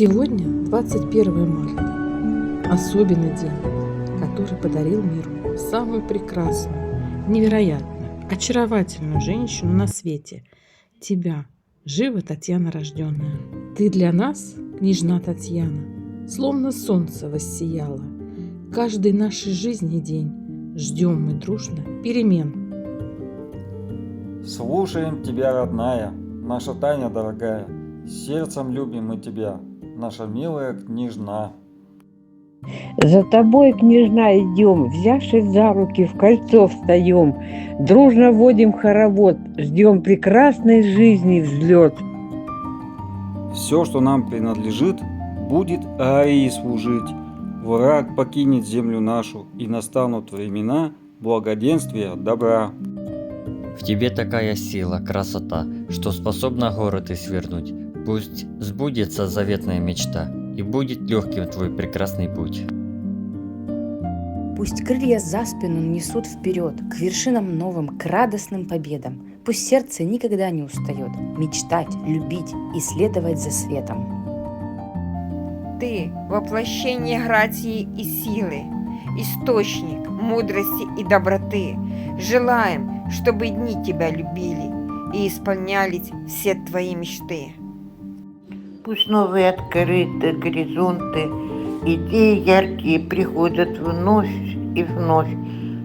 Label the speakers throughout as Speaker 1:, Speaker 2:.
Speaker 1: Сегодня 21 марта. Особенный день, который подарил миру самую прекрасную, невероятную, очаровательную женщину на свете. Тебя, Жива Татьяна рожденная. Ты для нас, княжна Татьяна, словно солнце воссияла. Каждый нашей жизни день ждем мы дружно перемен.
Speaker 2: Слушаем тебя, родная, наша Таня дорогая, сердцем любим мы тебя, наша милая княжна.
Speaker 3: За тобой, княжна, идем, взявшись за руки, в кольцо встаем, дружно водим хоровод, ждем прекрасной жизни взлет.
Speaker 2: Все, что нам принадлежит, будет Арии служить. Враг покинет землю нашу, и настанут времена благоденствия, добра.
Speaker 4: В тебе такая сила, красота, что способна горы ты свернуть. Пусть сбудется заветная мечта, и будет легким твой прекрасный путь.
Speaker 5: Пусть крылья за спину несут вперед, к вершинам новым, к радостным победам. Пусть сердце никогда не устает мечтать, любить и следовать за светом.
Speaker 6: Ты – воплощение грации и силы, источник мудрости и доброты. Желаем, чтобы дни тебя любили и исполнялись все твои мечты.
Speaker 7: Пусть новые открыты горизонты, идеи яркие приходят вновь и вновь.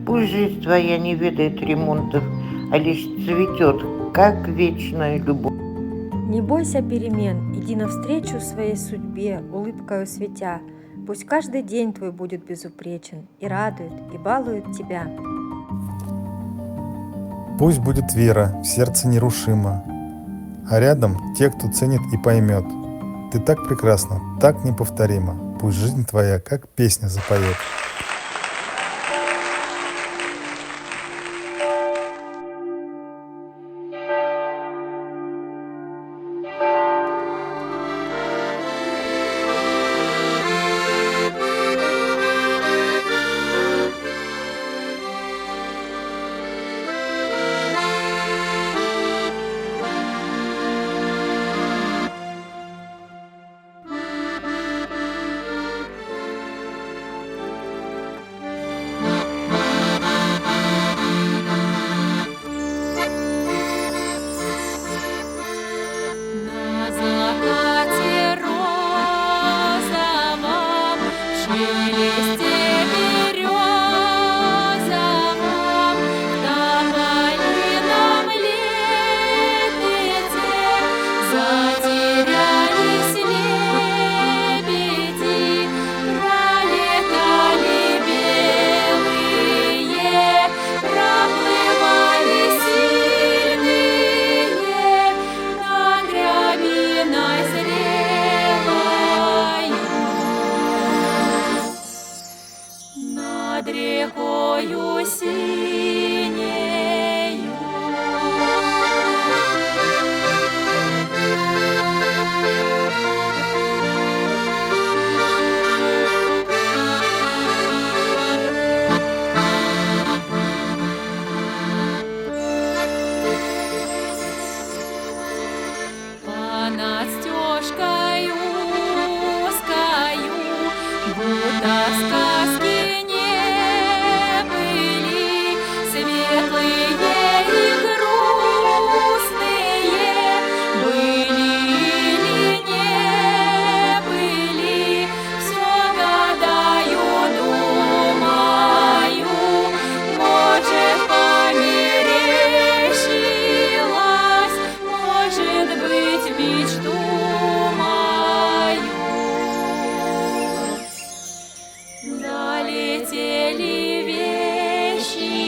Speaker 7: Пусть жизнь твоя не ведает ремонтов, а лишь цветет, как вечная любовь.
Speaker 8: Не бойся перемен, иди навстречу своей судьбе, улыбкою светя. Пусть каждый день твой будет безупречен и радует, и балует тебя.
Speaker 9: Пусть будет вера в сердце нерушима, а рядом те, кто ценит и поймет. Ты так прекрасна, так неповторима, пусть жизнь твоя, как песня, запоет.
Speaker 8: Над рекою синею. Понад стежкою узкою, будто сказки залетели вещи.